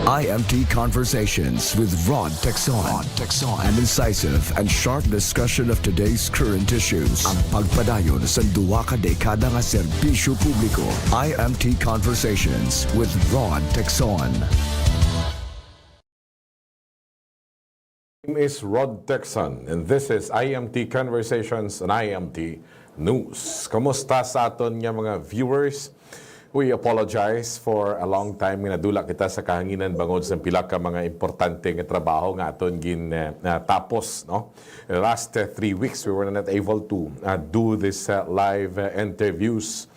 IMT Conversations with Rod Texon. An incisive and sharp discussion of today's current issues. Ang pagpadayon sa duwa ka dekada nga serbisyo publiko. IMT Conversations with Rod Texon. My name is Rod Texon and this is IMT Conversations on IMT News. Kamusta sa aton nga mga viewers? We apologize for a long time nga nadula kita sa kahanginan bangod sa pila ka mga importante nga trabaho nga aton gin tapos, no? The last 3 weeks we were not able to do this live interviews.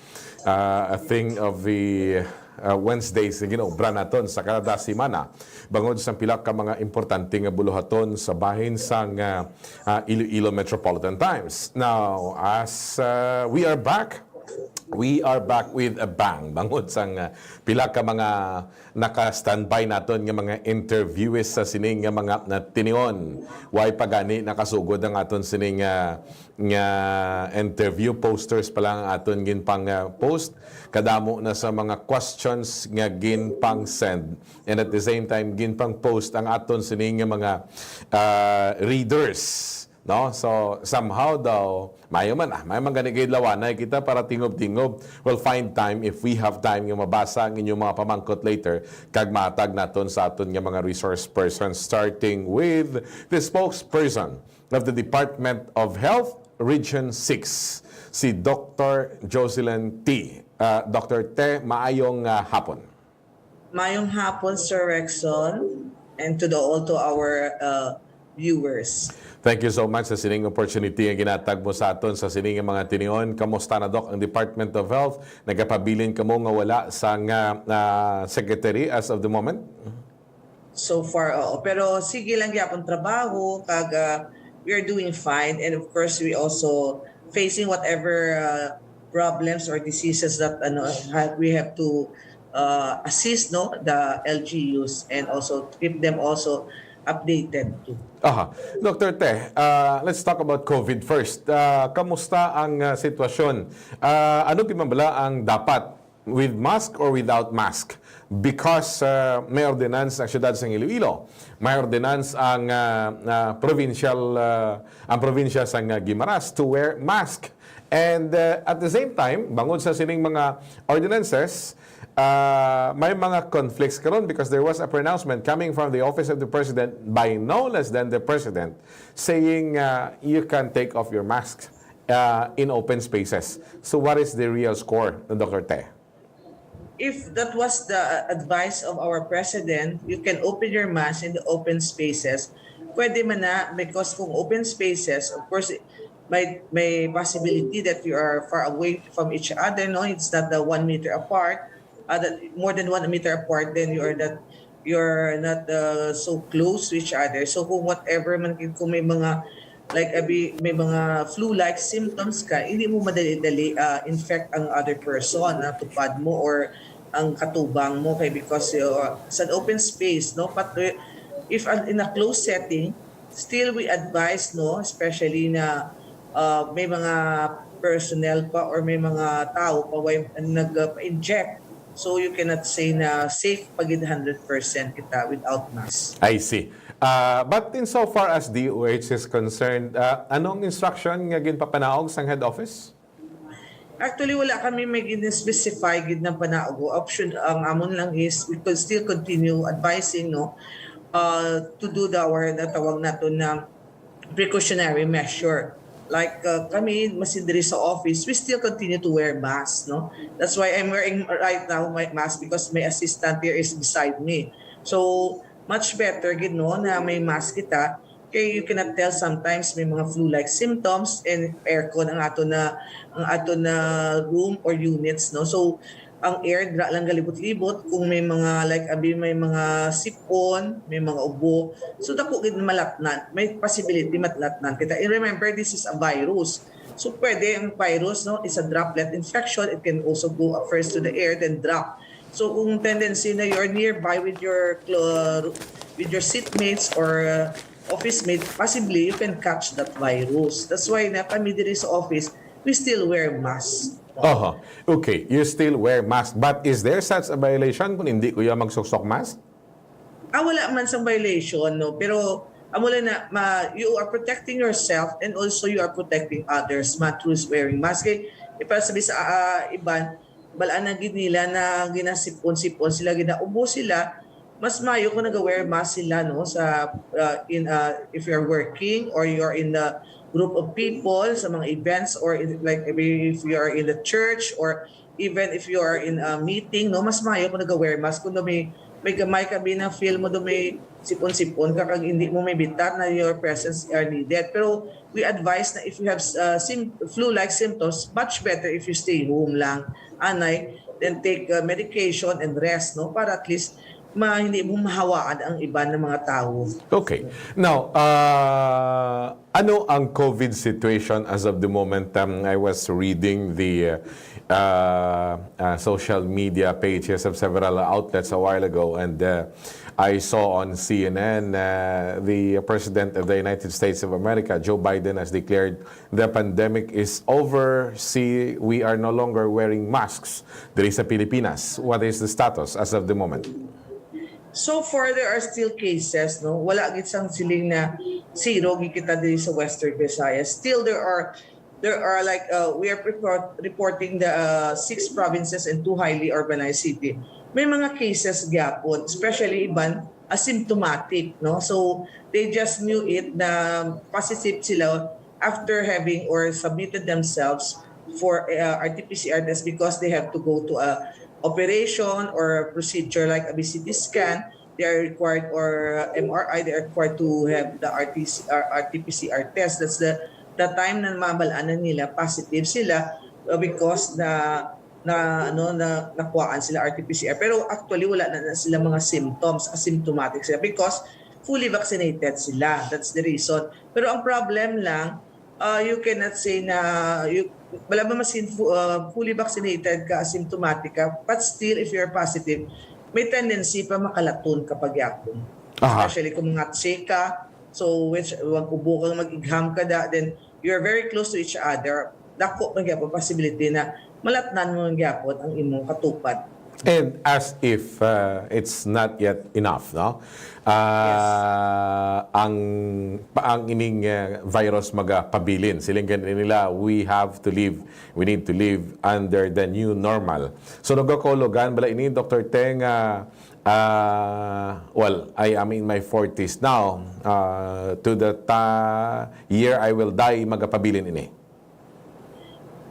A thing of the Wednesdays nga ginobra naton sa kada semana bangod sa pila ka mga importante nga buluhaton sa bahin sang Iloilo Metropolitan Times. Now, as we are back with a bang. Bangod sang pila ka mga naka-standby naton nga mga interviewees sa sining nga mga tinion. Why pagani nakasugod ang aton sining nga interview posters pa lang aton gin pang post. Kadamo na sa mga questions nga gin pang send. And at the same time gin pang post ang aton sining nga mga readers. No? So, somehow daw, may man ganigay lawanay kita para tingob-tingob. We'll find time, if we have time, yung mabasa ang inyong mga pamangkot later, kag matag naton sa aton nga mga resource persons, starting with the spokesperson of the Department of Health, Region 6, si Dr. Jocelyn T. Dr. T, maayong hapon. Mayong hapon, Sir Rexon, and to all to our viewers. Thank you so much sa sining opportunity nga ginatag mo sa aton sa sining mga tinion. Kamusta na, Doc, ang Department of Health? Nagapabilin ka mo nga wala sa secretary as of the moment? So far, oo. Pero sige lang gyapon trabaho, kag we are doing fine. And of course, we also facing whatever problems or diseases that we have to assist the LGUs and also keep them also updated too. Dr. Te, let's talk about COVID first. Kamusta ang sitwasyon? Ano gimambala ang dapat? With mask or without mask? Because may ordinance ang siyudad sa Iloilo. May ordinance ang provinsya sa Guimaras to wear mask. And at the same time, bangod sa sining mga ordinances, may mga conflicts karon because there was a pronouncement coming from the office of the president by no less than the president saying you can take off your mask in open spaces. So what is the real score, Dr. Te? If that was the advice of our president, you can open your mask in the open spaces. Pwede man na, because kung open spaces, of course, may possibility that you are far away from each other. No, it's not the 1 meter apart. More than 1 meter apart, then you're not so close to each other. So kung whatever man, kung may mga may mga flu-like symptoms ka, hindi mo madali-dali infect ang other person, tupad mo or ang katubang mo, kay because sa open space, no, but if in a closed setting, still we advise, no, especially na may mga personnel pa or may mga tao pa nag-inject. So you cannot say na safe pagid 100% kita without mask. I see. But in so far as DOH is concerned, anong instruction nga ginpapanaog sa head office? Actually, wala kami may gin-specify gid na panaog. Option ang amon lang is we could still continue advising to do natawag nato na precautionary measure. Like kami masidiri sa office, we still continue to wear masks, no? That's why I'm wearing right now my mask because my assistant here is beside me. So much better gid na may mask kita kay you cannot tell sometimes may mga flu-like symptoms and aircon ang ato na room or units, no? So ang air lang galibot-libot kung may mga may mga sipon, may mga ubo. So dako gid malatnan, may possibility matlatnan kita. And remember, this is a virus. So pwede ang virus, no, is a droplet infection. It can also go up first to the air then drop. So kung tendency na you're nearby with your seatmates or office mate, possibly you can catch that virus. That's why na kami diri sa office, we still wear masks. Okay, you still wear mask. But is there such a violation kung hindi kuya magsuksok mask? Wala man sa violation, no? Pero amo lang na you are protecting yourself and also you are protecting others through wearing mask. Kay ipasabi sa iban, balaan na gid nila na ginasipon-sipon sila, ginaubo sila, mas mayo kung nag-wear mask sila, no, sa if you're working or you're in the group of people sa mga events, or like if you are in the church, or even if you are in a meeting, no, mas mayo kung nag-wear mask. Kung may gamay kabi na feel mo may sipon-sipon ka kag hindi mo may bitat na your presence are needed. Pero we advise na if you have flu-like symptoms, much better if you stay home lang, anay, then take medication and rest, no, para at least hindi mo mahawaan ang iba ng mga tao. Okay. Now, ano ang COVID situation as of the moment? I was reading the social media pages of several outlets a while ago, and I saw on CNN the President of the United States of America, Joe Biden, has declared the pandemic is over. See, we are no longer wearing masks there sa Pilipinas. What is the status as of the moment? So far, there are still cases, no? Wala gid sang siling na zero gikita diri sa Western Visayas. Still, there are like we are reporting the 6 provinces and 2 highly urbanized city. May mga cases gyapon, especially iban asymptomatic, no? So they just knew it na positive sila after having or submitted themselves for RT-PCR test because they have to go to a operation or procedure like a CT scan. They are required, or MRI, they are required to have the RT-PCR test. That's the time na mabalaanan nila positive sila because nakuhaan sila RT-PCR. Pero actually wala na sila mga symptoms, asymptomatic sila because fully vaccinated sila. That's the reason. Pero ang problem lang, you cannot say na wala ba masin fully vaccinated ka, asymptomatic ka, but still if you're positive, may tendency pa makalaton kapag yakon. Especially kung ngatse ka, so which wag ubo kang mag-igham ka then you're very close to each other, dako man gyapon possibility na malatnan mo gyapon ang imong katupad. And as if it's not yet enough, no? Ang ining virus magapabilin. Siling ganin nila, we need to live under the new normal. So nagkakologan, bala ini Dr. Teng, well, I am in my 40s now. To the year I will die, magapabilin ini.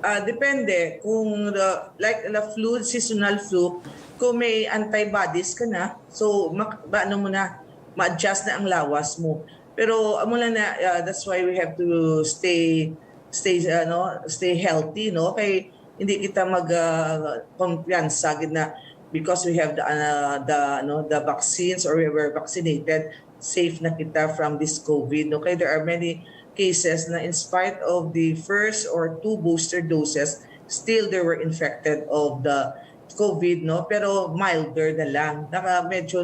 Depende kung like the flu, seasonal flu, kung may antibodies ka na, so ma-adjust na ang lawas mo. Pero amo lang na that's why we have to stay healthy, no? Kay hindi kita kumpiyansa gid na because we have the vaccines or we were vaccinated, safe na kita from this COVID, no? Kay there are many cases na in spite of the first or 2 booster doses, still they were infected of the COVID, no? Pero milder na lang. Medyo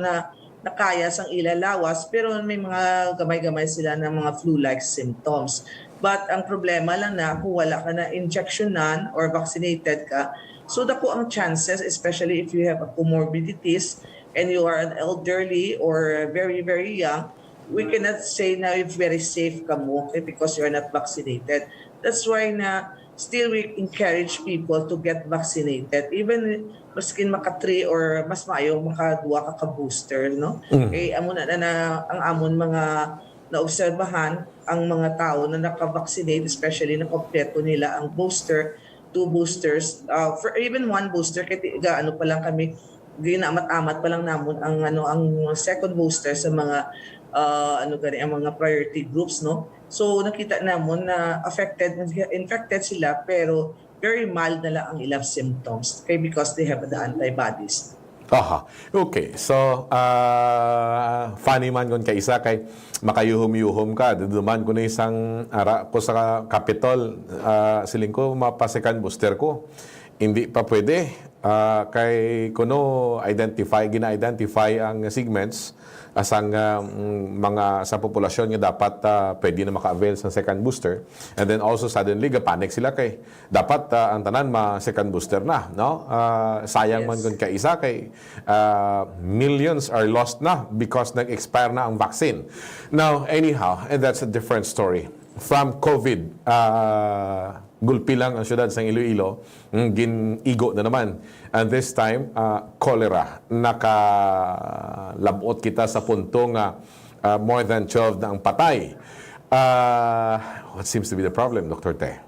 nakaya sang ilalawas, pero may mga gamay-gamay sila ng mga flu-like symptoms. But ang problema lang na kung wala ka na injectionan or vaccinated ka, so dako ang chances, especially if you have comorbidities and you are an elderly or very, very young, we cannot say na if very safe ka mo because you are not vaccinated. That's why na still we encourage people to get vaccinated. Even maskin maka-3 or mas maayo maka-2 ka booster, no? Eh amo na ang amon mga naobserbahan ang mga tao na naka-vaccinate, especially na kompleto nila ang booster, 2 boosters, for even 1 booster kay gaano pa lang kami ginamat-amat pa lang namon ang second booster sa mga ang mga priority groups, no? So nakita namon na infected sila pero very mild na lang ang ilang symptoms because they have the antibodies. Okay. So, funny man kung kaisa kay makayuhom-yuhom ka. Duduman ko na isang ara ko sa Capitol, siling ko mapasikan booster ko. Hindi pa pwede. kay kuno gina-identify ang segments asang mga sa populasyon nga dapat pwede na maka-avail sa second booster, and then also suddenly panic sila kay dapat ang tanan second booster na, no? Sayang man kun kay isa kay millions are lost na because nag-expire na ang vaccine. Now anyhow, and that's a different story from COVID. Gulpi lang ang syudad sa Iloilo, ginigo na naman. And this time, cholera. Nakalabot kita sa punto nga more than 12 na ang patay. What seems to be the problem, Dr. Te?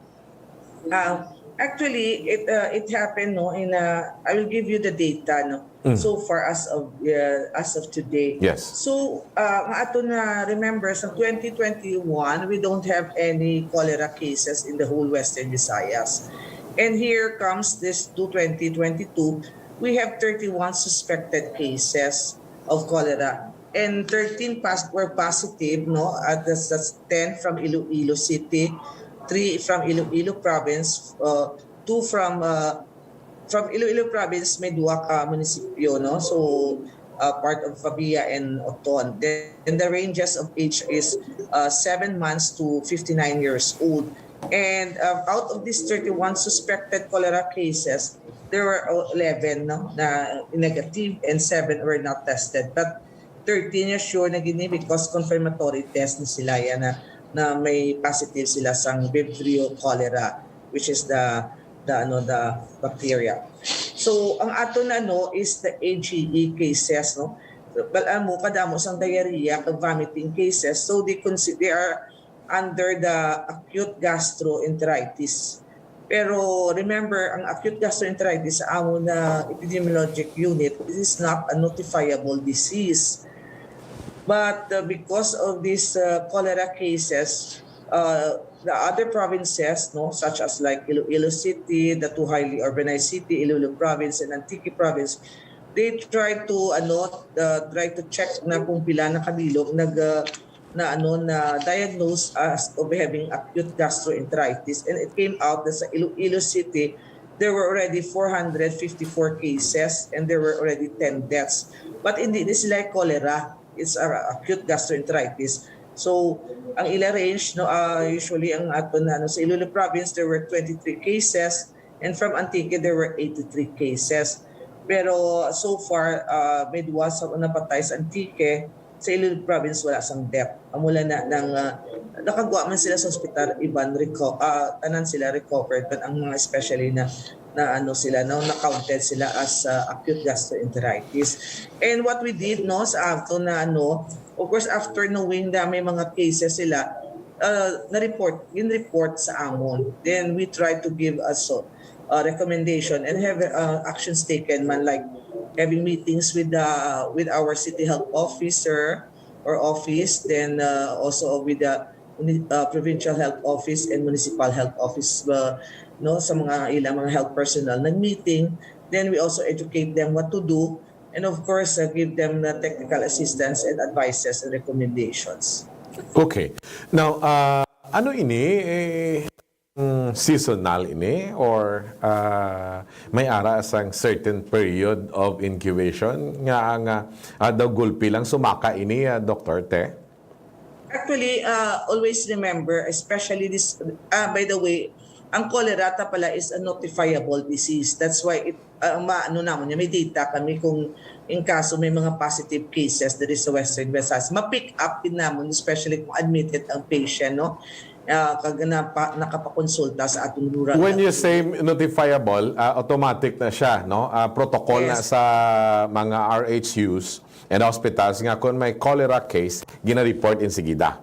Actually, it happened I will give you the data so far as of today. Yes. So ato na remember sa 2021 we don't have any cholera cases in the whole Western Visayas. And here comes this to 2022, we have 31 suspected cases of cholera and 13 were positive, that's 10 from Iloilo City, 3 from Iloilo Province, 2 from Iloilo Province, may duwa ka munisipyo, so part of Fabia and Oton. Then the ranges of age is 7 months to 59 years old. And out of these 31 suspected cholera cases, there were 11 na negative and 7 were not tested. But 13 are sure na gini because confirmatory test na sila yan na may positive sila sang Vibrio cholera, which is the bacteria. So ang ato na is the AGE cases, mo kadamo sang diarrhea, vomiting cases. So they are under the acute gastroenteritis. Pero remember, ang acute gastroenteritis sa amo na epidemiologic unit, this is not a notifiable disease. But because of these cholera cases, the other provinces, such as like Iloilo City, the two highly urbanized city, Iloilo Province and Antique Province, they try to check na kung pila na kabilog na diagnosed as of having acute gastroenteritis, and it came out that sa Iloilo City there were already 454 cases and there were already 10 deaths. But hindi this is like cholera, it's acute gastroenteritis. So ang ila range usually ang ato na sa Iloilo Province there were 23 cases and from Antique there were 83 cases. Pero so far may duwa sa napatay sa Antique. Sa Iloilo Province wala sang death. Amula na nakagawa man sila sa ospital, iban tanan sila recovered, but ang mga especially na counted sila as acute gastroenteritis. And what we did sa ato na of course after knowing na may mga cases sila in-report sa amon. Then we try to give us a recommendation and have actions taken man, like having meetings with our city health officer or office, then also with the provincial health office and municipal health office, sa mga ilang mga health personnel nag-meeting. Then we also educate them what to do, and of course give them the technical assistance and advices and recommendations. Okay. Now, ano ini seasonal ini or may ara sang certain period of incubation nga daw gulpi lang sumaka ini, Dr. Te? Actually, always remember, especially this, by the way, ang cholera pala is a notifiable disease. That's why may data kami kung in kaso may mga positive cases there is sa Western Visayas. Ma-pick up din namin, especially kung admitted ang patient, nakapakonsulta sa atong rural. When you say notifiable, automatic na siya, protocol na sa mga RHUs and hospitals nga kung may cholera case, gina-report insigida.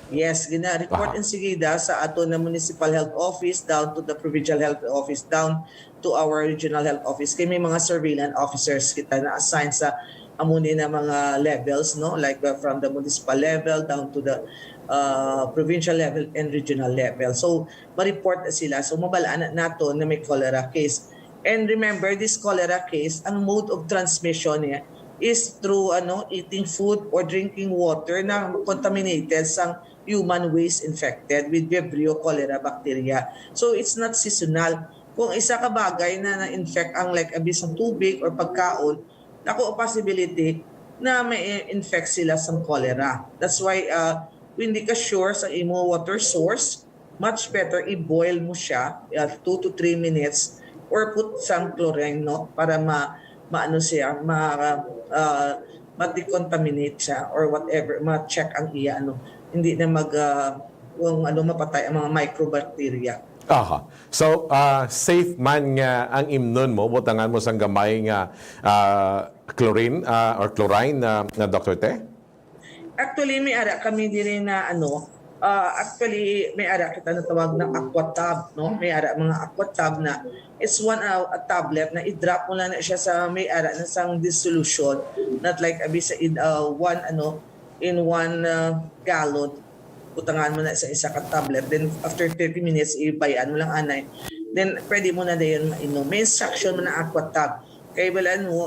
Yes, gina-report insigida sa ato na municipal health office down to the provincial health office down to our regional health office. Kaya may mga surveillance officers kita na assign sa amuni na mga levels, like from the municipal level down to the provincial level and regional level. So ma-report na sila. So mabalaan nato na may cholera case. And remember, this cholera case, ang mode of transmission niya is through eating food or drinking water na contaminated sa human waste infected with Vibrio cholera bacteria. So it's not seasonal. kung isa ka bagay na na-infect ang like abis ng tubig or pagkaon, ako possibility na may infect sila sa cholera. That's why kung hindi ka sure sa imo water source, much better i-boil mo siya 2 to 3 minutes or put some chlorine, no, para maano siya, ma-decontaminate siya or whatever, ma-check ang iya, ano, hindi na kung mapatay ang mga microbacteria. Aha. So, safe man nga ang imnon mo, butangan mo sang gamay nga chlorine or chlorine na Dr. Te? Actually, may ara kami din na actually may ara kita na tawag na aquatab, no? May ara mga aquatab na it's a tablet na i-drop mo lang na siya sa may ara na sang dissolution, not like abisa in one gallon. Utangan mo na sa isa ka tablet, then after 30 minutes ibayan mo lang anay, then pwede mo na dayon mainom. May instruction mo na aquatab kay balaan mo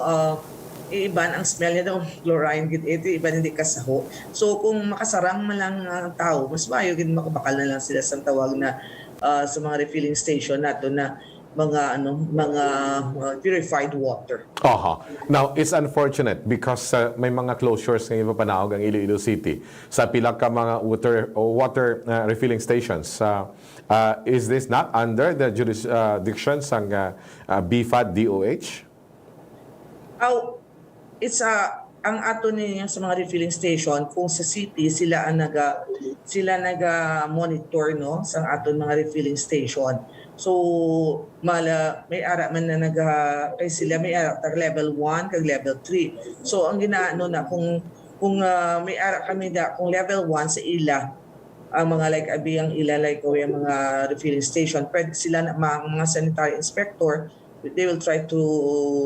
iiban ang smell niya daw chlorine gid ito iban hindi kasaho. So kung makasarang man lang ang tao, mas maayo gid makabakal na lang sila sa tawag na sa mga refilling station nato na mga purified water. Aha. Now, it's unfortunate because may mga closures ng iba panahog ang Iloilo City sa pila ka mga water refilling stations. Is this not under the jurisdiction ng BFAD DOH? It's ang ato niya sa mga refilling station kung sa city sila naga-monitor, no, sa aton mga refilling station. So may ara man na kay sila may ara tag level 1 kag level 3. So ang ginaano na kung may ara kami kung level 1 sa ila ang mga like abi ang ila like o yung mga refilling station, pwede sila na mga sanitary inspector, they will try to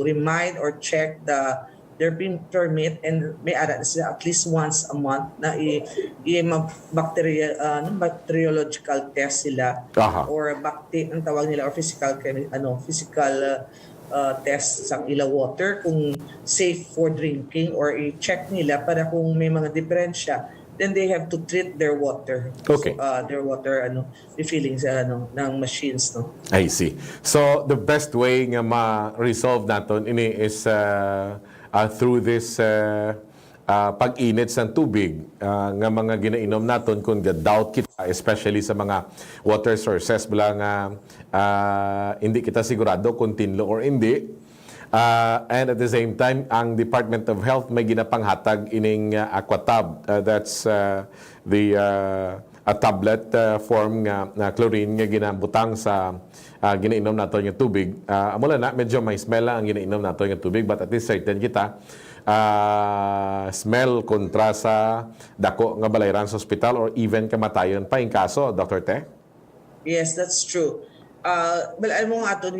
remind or check their permit, and may ara na sila at least once a month na bacteriological test sila. Aha. Or ang tawag nila or physical test sa ila water kung safe for drinking, or i-check nila para kung may mga diferensya, then they have to treat their water. Okay. So, their water refilling sa ng machines, no. I see. So the best way nga ma-resolve naton ini is through this pag-init sa tubig nga mga ginainom naton kung doubt kita, especially sa mga water sources bala nga hindi kita sigurado kung tinlo or hindi. And at the same time, ang Department of Health may ginapanghatag ining aquatab. That's a tablet form nga chlorine nga ginabutang sa ginainom nato nga tubig. Amula na medyo may smell ang ginainom nato nga tubig, but at least certain kita smell kontra sa dako nga balayran sa ospital or even kamatayon pa in kaso, Dr. Te? Yes, that's true. Balaan mo nga aton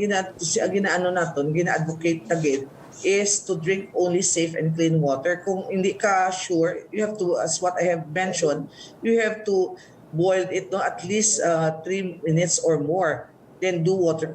gina-advocate tagit is to drink only safe and clean water. Kung hindi ka sure, you have to, as what I have mentioned, you have to boil it at least 3 minutes or more. Then do water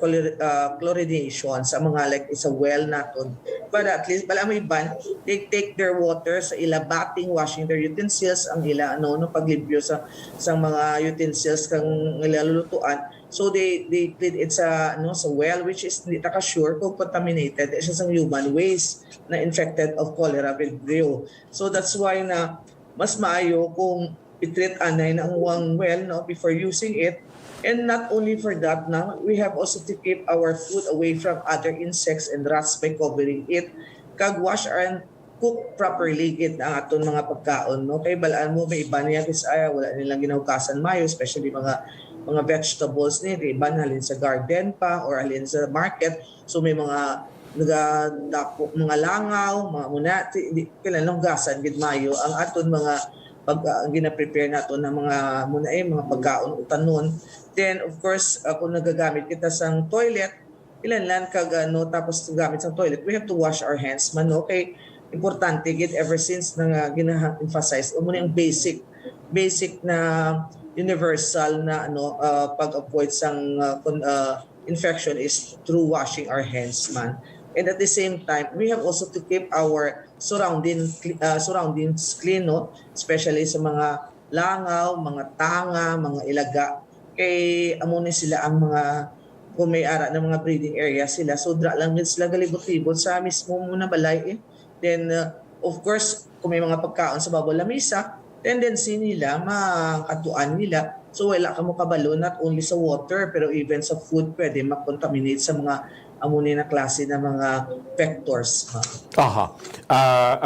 chlorination sa mga like sa well naton. Para at least bala may ban, they take their water sa ila bating, washing their utensils, ang ila paglibyo sa mga utensils kang ilalulutuan. So they clean it sa well, which is hindi ta sure kung contaminated siya sa human waste na infected of cholera vibrio. So that's why na mas maayo kung i-treat anay na ang well, no, before using it. And not only for that, now we have also to keep our food away from other insects and rats by covering it. Kag wash and cook properly gid ang aton mga pagkaon, no. Kay balaan mo may iba niya wala nilang ginahugasan mayo, especially mga vegetables ni iba halin sa garden pa or halin sa market. So may mga mga langaw, mga muna kailangan hugasan gid mayo ang aton mga gina-prepare nato ng mga pagkaon utanon. Then of course kung nagagamit kita sang toilet, ilan lang tapos gamit sang toilet, we have to wash our hands man, okay? Importante gid ever since na gina-emphasize muna yung basic na universal na pag-avoid sang infection is through washing our hands man. And at the same time, we have also to keep our surroundings clean, no? Especially sa mga langaw, mga tanga, mga ilaga. Kay amo ni sila ang mga kung may ara ng mga breeding area sila, so dra lang din sila galibot-libot sa mismo muna balay. Then, of course, kung may mga pagkaon sa babaw lamisa, tendency nila, makatuan nila. So wala ka mo kabalo, not only sa water, pero even sa food, pwede makontaminate sa mga amuni na klase ng mga vectors. Aha.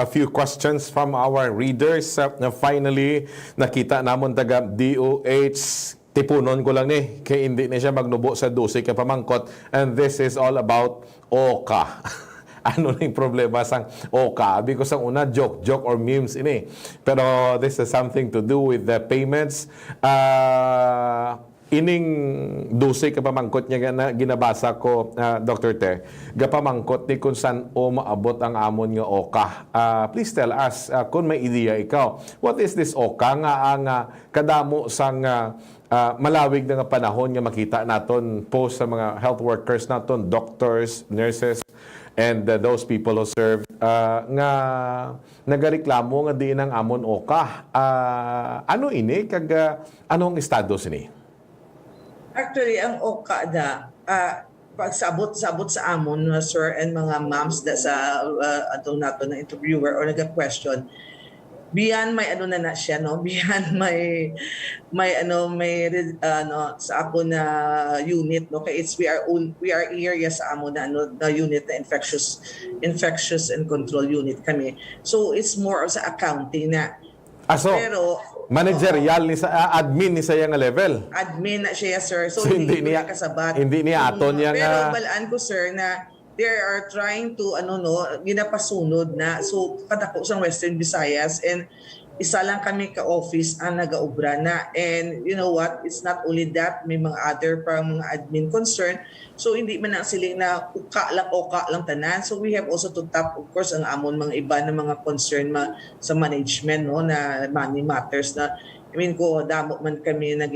A few questions from our readers. Finally, nakita namon taga DOH. Tipunon ko lang ni, kaya hindi na siya magnubo sa 12 ka pamangkot. And this is all about OCA. Ano na yung problema sang OCA? Because ang una, joke or memes ini. Pero this is something to do with the payments. Ining 12 ka pamangkot niya ginabasa ko, Dr. Te, gapamangkot ni kung saan o maabot ang amon nga OCA. Please tell us, kung may ideya ikaw, what is this OCA nga ang kadamo sang malawig na nga panahon nga makita naton post sa mga health workers naton, doctors, nurses, and those people who serve nga nagareklamo nga di nang amon OCA. Ano ini kag anong estado sini? Actually, ang OCA pagsabot sa amon, sir, and mga moms sa atong nato na interviewer or nag-question, beyond may ano na siya, no, beyond may sa ako na unit, no, kay we are area sa amo na na unit na infectious and control unit kami, so it's more of sa accounting na. So, pero managerial ni sa admin ni sa nga level. Admin na siya, sir, so hindi niya kasabat, hindi niya aton niya pero balaan ko, sir, na they are trying to ginapasunod na, so kadako sa Western Visayas, and isa lang kami ka-office ang nagaobra na, and you know what, it's not only that, may mga other pa mga admin concern, so hindi man na sila na oka lang tanan, so we have also to tap, of course, ang amon mga iba na mga concern sa management, no, na money matters na, I mean ko damo man kami na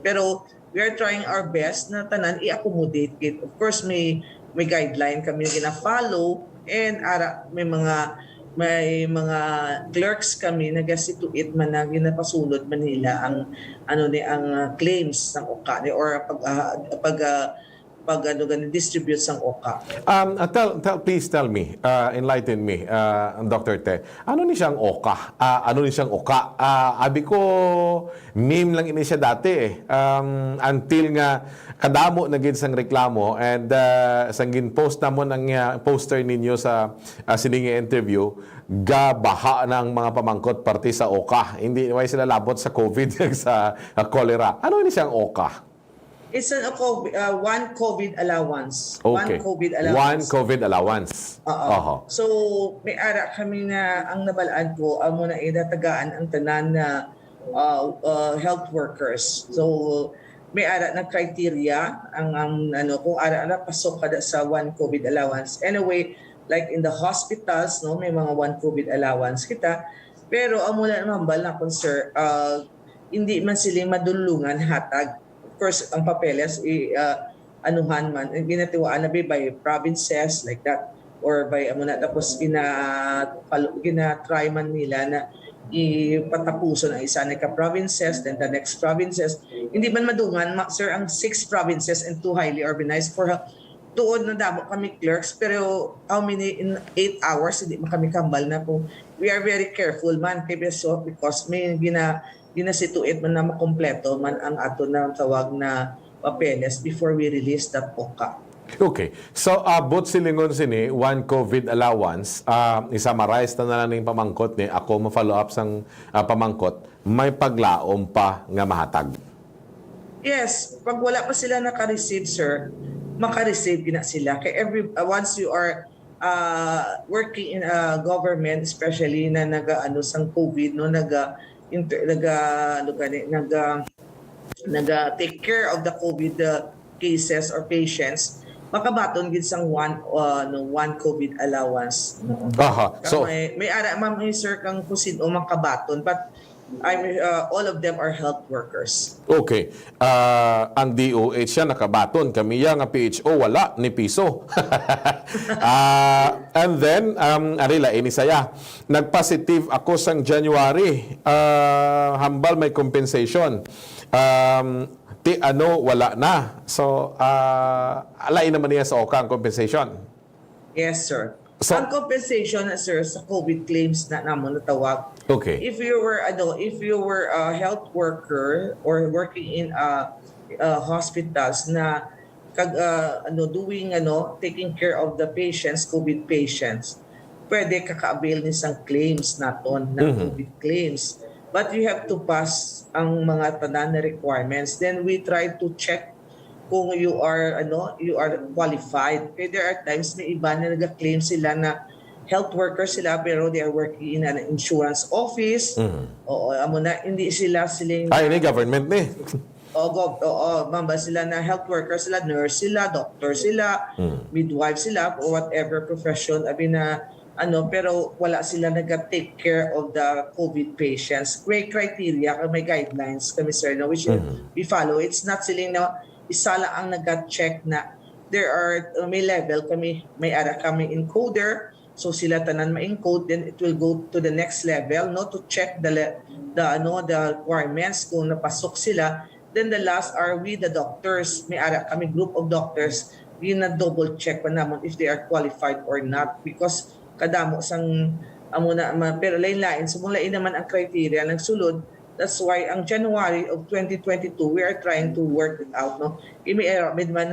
pero we are trying our best na tanan i-accommodate it. Of course, may guideline kami na gina-follow, and may mga clerks kami na gasituit man na ginapasunod man nila ang ang claims ng OCA or pag distribute sang OCA. Please tell me, enlighten me, Dr. Te. Ano ni siyang OCA? Ano ni siyang OCA? Abi ko, meme lang ini siya dati until nga kadamo na gid sang reklamo, and sang post namon ang poster ninyo sa siningi interview, gabaha ng mga pamangkot parte sa OCA. Hindi way sila labot sa COVID sa cholera. Ano ni siyang OCA? It's one COVID allowance. Okay. One COVID allowance. So, may ara kami na ang nabalaan ko, amo na idatagaan ang tanan na health workers. So, may ara na criteria ang kung ara pasok kada sa one COVID allowance. Anyway, like in the hospitals, no, may mga one COVID allowance kita. Pero amo na naman bala kung sir, hindi man sila madulungan hatag. Of course, ang papeles anuhan man, ginatiwaan na by provinces like that, or by tapos gina-try man nila na ipatapuson ang isa na ka-provinces, then the next provinces. Hindi man madungan, sir, ang 6 provinces and 2 highly urbanized for tuod na damo kami clerks, pero how many in 8 hours hindi man kami kambal na po. We are very careful man because may ginasituate man na makompleto man ang ato na tawag na papeles before we release that OCA. Okay. So, abot silingon sini, one COVID allowance, isa-summarize na lang yung pamangkot ni, ako ma-follow up sang pamangkot, may paglaom pa nga mahatag. Yes. Pag wala pa sila naka-receive, sir, maka-receive na sila. Kaya once you are working in a government, especially na sang COVID, no, take care of the COVID cases or patients, makabaton gid sang one COVID allowance. So may ara ma'am sir kang kusin o makabaton, but all of them are health workers. Okay. Ang DOH siya nakabaton. Kami nga PHO wala ni piso. And then, arila, ini saya. Nagpositive ako sang January. Hambal may compensation. Wala na. So, alain naman niya sa OKA ang compensation. Yes, sir. So- Ang compensation, sir, sa COVID claims na namon natawag. Okay. If you were a health worker or working in hospitals na taking care of the patients, COVID patients, pwede kaka-avail ni sang claims naton na COVID claims. But you have to pass ang mga tanan na requirements. Then we try to check kung you are qualified. Kaya there are times may iba na nag-claim sila na health workers sila pero they are working in an insurance office. Oo, amo na hindi sila siling Ay, ini government ni. mamba sila na health workers sila, nurse sila, doctor sila, midwife sila, or whatever profession pero wala sila nag-take care of the COVID patients. May criteria, may guidelines kami, sir, which we follow. It's not siling na isa lang ang nag-check na may level kami, may ara kami encoder, so sila tanan ma-encode, then it will go to the next level to check the requirements kung napasok sila. Then the last are we the doctors, may ara kami group of doctors, double check pa naman if they are qualified or not, because kadamo sang pero lain-lain sumulain naman ang criteria ng sulod. That's why ang January of 2022 we are trying to work it out may man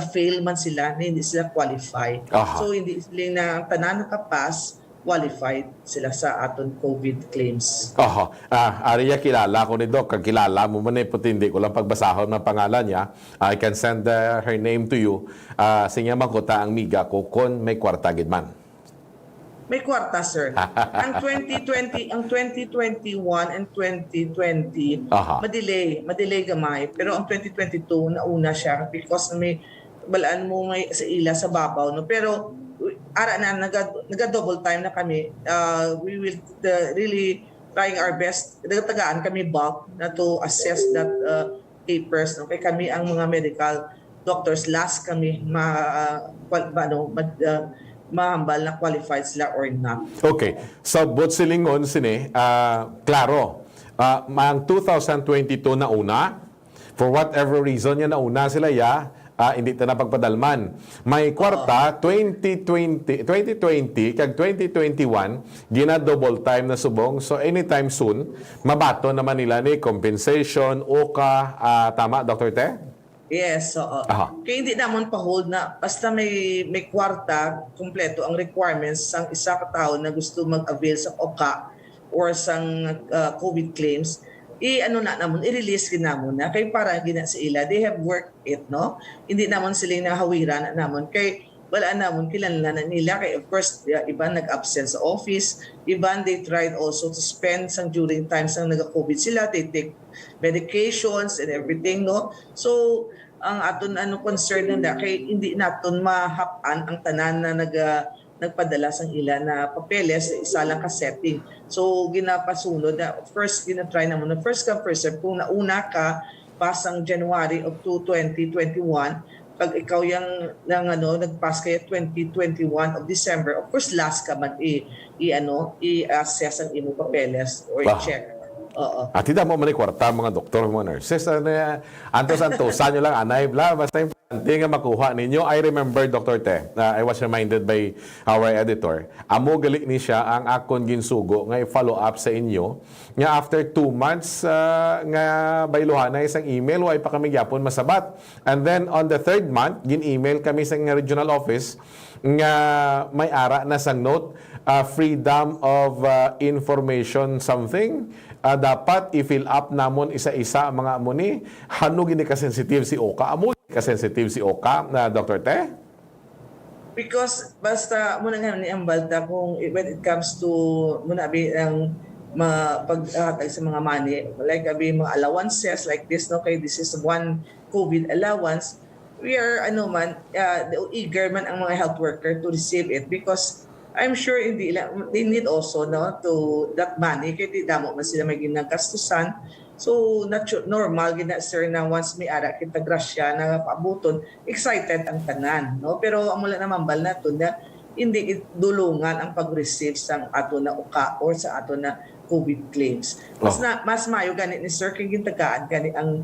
fail man sila na hindi sila qualify. Aha. So hindi sila na tanan nakapass qualified sila sa aton COVID claims. Ariya, kilala ko ni Doc. Kilala mo man puti hindi ko lang pagbasahon ng pangalan niya. I can send her name to you. Sinya makuta ang miga ko kon may kwarta gid man. May kwarta, sir. Ang 2021 and 2020, madelay gamay. Pero ang 2022, nauna siya because may balaan mo may sa ila sa babaw. Pero ara na, naga-double time na kami. We will really trying our best. Nagtagaan kami bulk na to assess that papers. Kaya kami ang mga medical doctors, last kami mahambal na qualified sila or not. Okay. So, bot silingon sini, klaro, ang 2022 na una, for whatever reason yan nauna sila hindi ta napagpadalman. May kwarta, 2020 kag 2021, gina-double time na subong. So, anytime soon, mabato naman nila ni compensation, OKA, tama, Dr. Te? Yes, oo. Kaya hindi naman pa-hold na basta may kwarta, kumpleto ang requirements sang isa ka tao na gusto mag-avail sa OKA or sang COVID claims, i-release rin namon na kay para gina sa ila. They have worked it, no? Hindi naman sila nahawiran namon kay wala namon kilanlan nila kay of course iba nag-absent sa office, iba they tried also to spend sang during times sang nag-COVID sila, they take medications and everything, no? So ang aton concern na kay hindi naton mahapan ang tanan na nagpadala sang ila na papeles sa isa lang ka setting. So ginapasunod na first gina-try naman na first come first serve kung nauna ka pasang January of 2021 pag ikaw yung nagpass kaya 2021 of December, of course last ka man i-assess ang imo papeles or i-check. At hindi mo man kwarta mga doktor, mga nurses. Antos-antosan nyo lang, anay, bla. Basta importante nga makuha ninyo. I remember, Dr. Te, I was reminded by our editor, amo gali ni siya ang akon ginsugo nga i-follow up sa inyo. Nga after 2 months, nga bayluhan na isang email, way pa kami gyapon masabat. And then on the 3rd month, gin-email kami sa regional office nga may ara na sang note, freedom of information something. Dapat i-fill up namon isa-isa mga amuni. Hano gini ka-sensitive si OKA? Amo ka-sensitive si OKA na Dr. Te? Because basta muna nga ni ang balta kung when it comes to ang paghatag sa mga money, like mga allowances like this, no? Kay this is one COVID allowance. We are eager man ang mga health worker to receive it because I'm sure hindi lang, they need also no to that money kaya di damo man sila may ginagastusan. So normal gina sir na once may ara kita grasya na paabuton, excited ang tanan no, pero amo lang naman bal nato na hindi dulungan ang pag-receive sa ato na uka or sa ato na COVID claims. Mas mayo gani ni sir kay gintagaan gani ang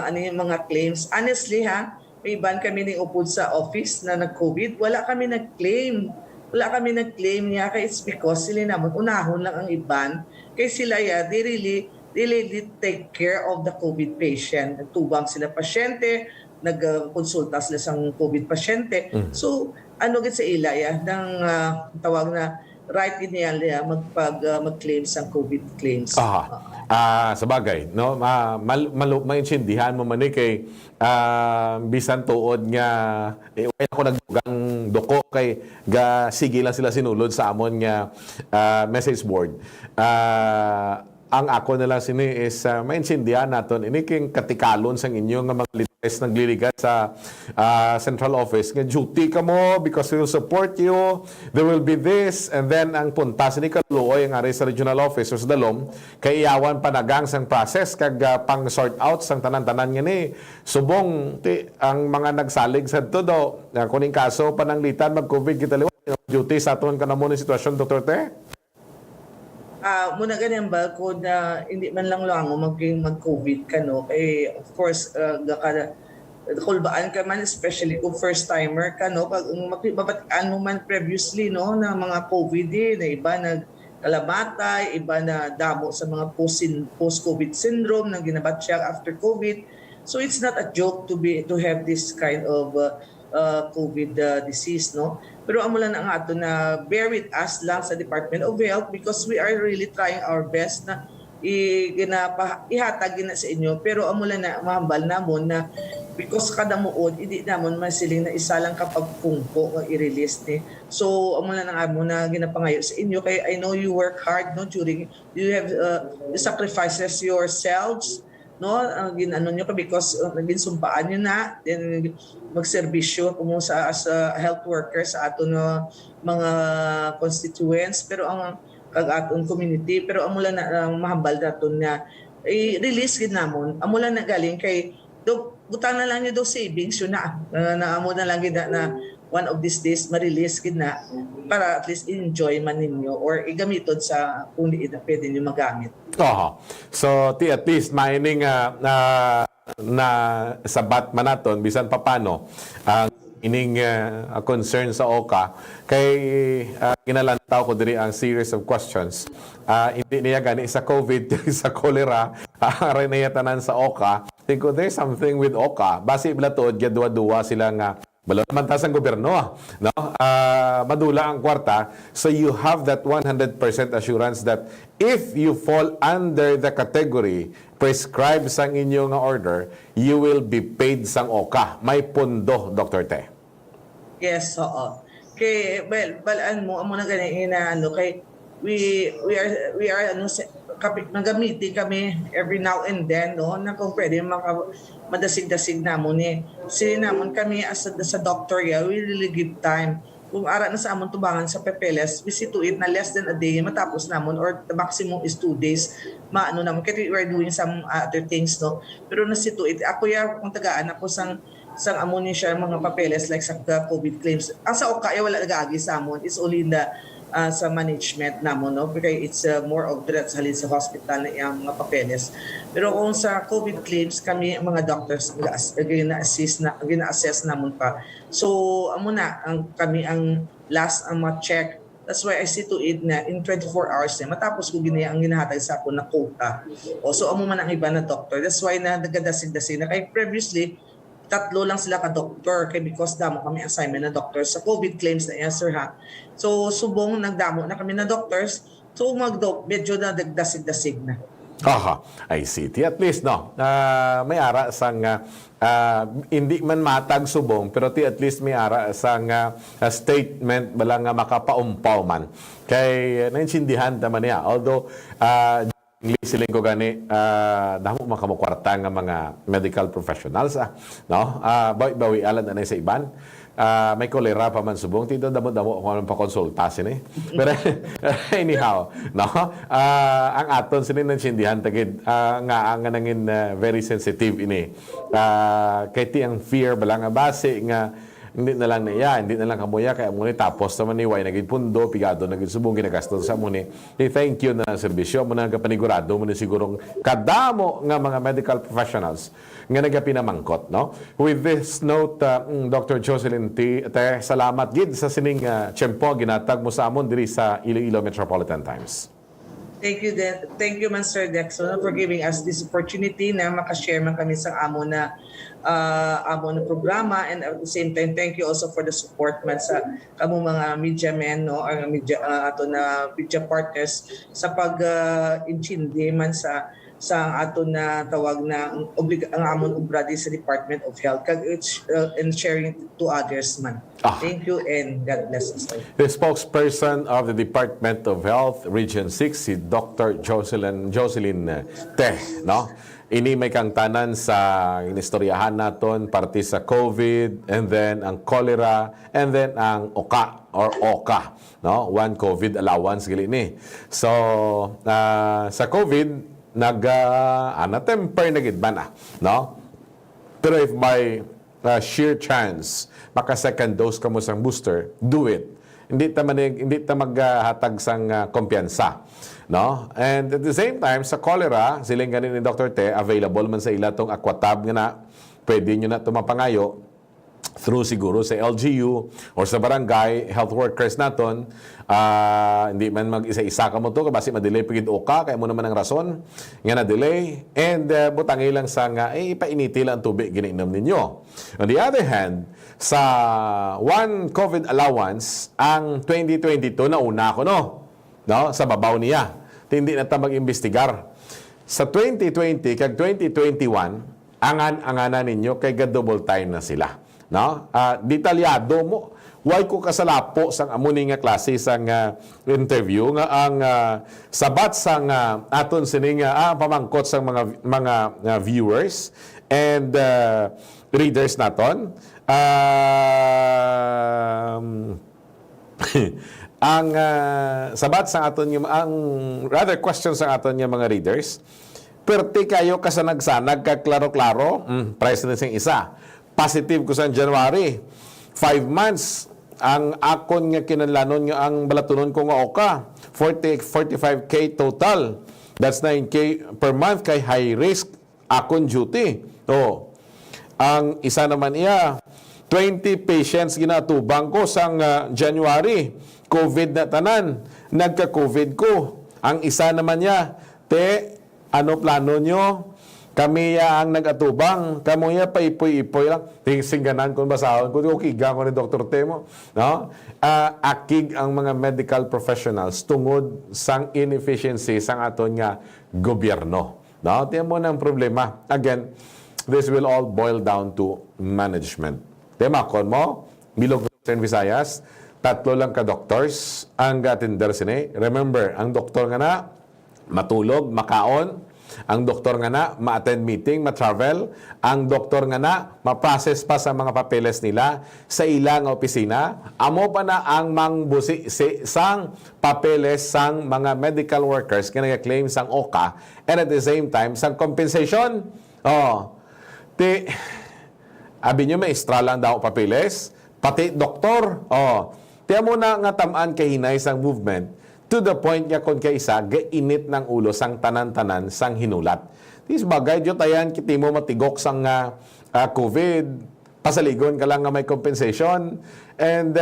ano yung mga claims. Honestly ha, may iban kami ni upod sa office na nag-COVID, wala kami nag-claim. Wala kami nag-claim niya kay it's because sila naman unahon lang ang iban kay sila they really take care of the COVID patient. Nagtubang sila pasyente, nagkonsulta sila sa COVID pasyente. So ano gid sa ila nang tawag na right gid niya mag-claim sa COVID claims. Sa bagay, no, maintindihan mo man kay bisan tuod nga ako nagdugang doko kay sige lang sila sinulod sa amon nga message board. Ang ako na lang sini is maintindihan naton ini king katikalon sang inyo nga mga litres nagliligat sa central office nga duty ka mo because we will support you, there will be this, and then ang punta sini kaluoy ang ari sa regional office sa Dalom kay iyawan panagang sang process kag pang sort out sang tanan-tanan nga ni subong ang mga nagsalig sa todo kuning kaso pananglitan mag-COVID kita liwat duty sa aton kanamo ni sitwasyon Dr. Te. Muna ganyan ba kung hindi man lang mag-COVID ka no, eh of course kulbaan ka man especially kung first timer ka no, pag mabataan mo man previously no na mga COVID na iba nagkalamatay, iba na damo sa mga post-COVID syndrome na ginabat siya after COVID. So it's not a joke to have this kind of COVID disease no. Pero amo lang ang ato na bear with us lang sa Department of Health because we are really trying our best na ihatag na sa inyo. Pero amo lang na mahambal namon na because kada muod hindi namon masiling na isa lang kapag kungko nga i-release ni. So amo lang ang amo na ginapangayo sa inyo kay I know you work hard no during you have sacrifices yourselves no ginano nyo ka because ginsumpaan nyo na then magserbisyo kumo sa as a health worker sa ato no mga constituents pero ang kag aton community pero amo lang na mahambal naton na i-release gid namon amo lang na galing kay butang na lang niyo do savings yun na amo na lang gid na one of these days ma-release gid na para at least enjoy man ninyo or igamiton sa kung di na pwede nyo magamit. So at least mining na sabat man naton bisan papano ang ining concern sa OCA kay ginalantaw ko diri ang series of questions. Hindi niya gani sa COVID, sa cholera, aray na tanan sa OCA. Think there's something with OCA. Basi blatod gadwa-duwa sila nga balo naman tas ang gobyerno no madula ang kwarta so you have that 100% assurance that if you fall under the category prescribed sang inyo nga order you will be paid sang OCA may pondo Dr. Te. Yes, oo. Kay balaan mo amo na gani ano kay we are ano nagamitin kami every now and then no na kung pwede madasig-dasig namon ni sila namon kami as sa doctor we really give time kung ara na sa amon tubangan sa papeles we see to it na less than a day matapos namon or the maximum is 2 days maano namon kaya we are doing some other things no pero na see to it ako kung tagaan ako sang amon ni siya mga papeles like sa COVID claims ang sa OCA wala nag-aagi sa amon it's only in the sa management namon no because it's more of that sa hospital na yung mga papeles pero kung sa COVID claims kami mga doctors gina-assess namon pa so amo na kami ang last ang ma-check that's why I see to it na in 24 hours na matapos ko ang ginahatag sa ako na quota so amo man ang iba na doctor that's why na nagadasig-dasig na kay previously 3 lang sila ka-doktor kay because damo kami assignment na doctors sa COVID claims na yan, sir ha. So, subong nagdamo na kami na doctors, so medyo na dagdasig-dasig na. I see. At least, no, may ara sang, hindi man matag subong, pero at least may ara sang statement balang makapaumpaw man. Kay naintindihan naman niya. Although, siling ko gani damo makamukwarta nga mga medical professionals no bawi alan anay sa iban may kolera pa man subong, tito damo-damo kung anong pa-konsulta sini. Pero anyhow, no? Ang aton sini nansindihan tagid nga nangin very sensitive ini. Kay ti ang fear bala nga base nga hindi na lang niya, hindi na lang kamuya, kaya muna tapos naman ni Way, naging pundo, pigado, naging subong, ginagastos sa muna. Thank you na serbisyo, muna kapanigurado, muna sigurong kadamo nga mga medical professionals nga nagapinamangkot, no? With this note, Dr. Jocelyn Te, salamat gid sa sining tiyempo, ginatag mo sa amon diri sa Iloilo Metropolitan Times. Thank you, Mr. Dexon, for giving us this opportunity na makashare man kami sa amo na programa, and at the same time, thank you also for the support man sa kamo mga media men, no, or media ato na media partners sa pag-intindi man sa ato na tawag na ang amon obradi sa Department of Health kag and sharing to others man. Thank you and God bless us all. The spokesperson of the Department of Health, Region 6, si Dr. Jocelyn Te, no? Ini may kang tanan sa inistoryahan naton parte sa COVID, and then ang cholera, and then ang OCA, no? One COVID allowance gali ni. So sa COVID temper na gid man, no? Pero if by sheer chance maka second dose ka mo sang booster, do it. Hindi ta maghatag sang kumpiyansa, no? And at the same time sa cholera, siling ganin ni Dr. Te, available man sa ila tong Aquatab nga na pwede nyo na tumapangayo through siguro sa LGU or sa barangay health workers naton. Hindi man mag-isa-isa ka mo to kasi madelay pagid oka, kaya mo naman ang rason nga na delay, and butangi lang sa nga ipainiti lang ang tubig ginainom ninyo. On the other hand, sa one COVID allowance ang 2022 na una ko, no, sa babaw niya, hindi na ta mag-imbestigar. Sa 2020 kag 2021 angan-angana ninyo kay double time na sila, no? Detalyado mo, why ko kasalapo sang amuni nga klase sang interview nga ang sabat sang aton sining pamangkot sang mga viewers and readers naton. Ang sabat sang aton ang rather questions sang aton nga mga readers, perti kayo kasanag-sanag kag klaro-klaro, president sing isa positive ko sa January, 5 months ang akon nga kinanlanon nga ang balatunon ko nga oka 45K total, that's 9K per month kay high risk akon duty. Ang isa naman iya 20 patients ginatubang ko sang January, COVID na tanan, nagka-COVID ko. Ang isa naman niya, ano plano nyo? Kami ang nag-atubang, kamo ya paipoy-ipoy lang. Singganan kung basahon ko, kiga ko ni Dr. Temo. No? Akig ang mga medical professionals tungod sang inefficiency sang aton nga gobyerno. No? Tiyan mo na ang problema. Again, this will all boil down to management. Temakon mo, Bilog and Visayas, 3 lang ka-doctors ang gatender sini. Remember, ang doktor nga na, matulog, makaon. Ang doktor nga na, ma-attend meeting, ma-travel. Ang doktor nga na, ma-process pa sa mga papeles nila sa ilang opisina. Amo pa na ang mangbusi sang papeles sang mga medical workers nga nag-claim sang OCA, and at the same time, sang compensation. Abi nyo may extra lang daw papeles, pati doktor. Tiyan mo na nga tamaan kay hinay sang movement to the point nga kung kaisa, gainit ng ulo sang tanan-tanan sang hinulat. Tis bagay, diyo tayan, kiti mo matigok sang COVID, pasaligon ka lang nga may compensation, and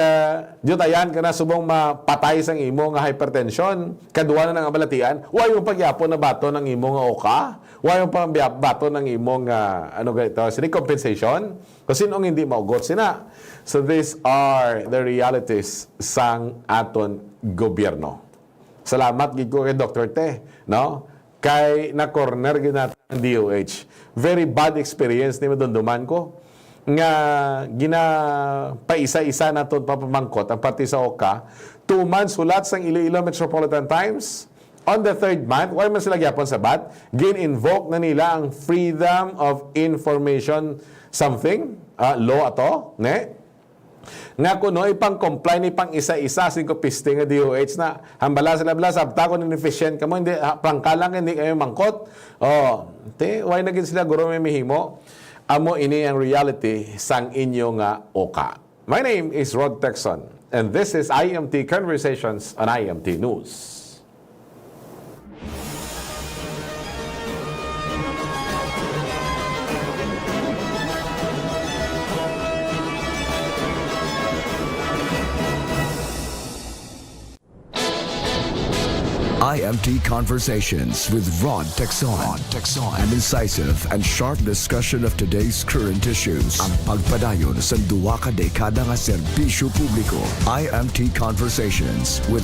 diyo tayan ka na subong mapatay sang imo nga hypertension, kaduwa na ng abalatian, huwag yung pagyapon na bato ng imo nga oka, huwag yung bato ng imo nga, sini compensation, kasi nung hindi maugot sina. So these are the realities sang aton gobyerno. Salamat gid ko kay Dr. Te, no? Kay na corner gid natin ang DOH. Very bad experience ni madunduman ko nga paisa-isa naton papamangkot ang pati sa OCA. 2 months hulat sang Iloilo Metropolitan Times. On the 3rd month, why man sila gyapon sabat, gin-invoke na nila ang Freedom of Information something, law ato, ne? Nga kuno ipang-comply ni pang isa-isa sing ko piste nga DOH na hambala sila bala sabta ko inefficient kamo hindi pangkalang hindi kayo mangkot. Why na gid sila guro may mihimo? Amo ini ang reality sang inyo nga oka. My name is Rod Texon and this is IMT Conversations on IMT News. IMT Conversations with Rod Texon. An incisive and sharp discussion of today's current issues. Ang pagpadayon sa duwa ka dekada nga serbisyo publiko. IMT Conversations with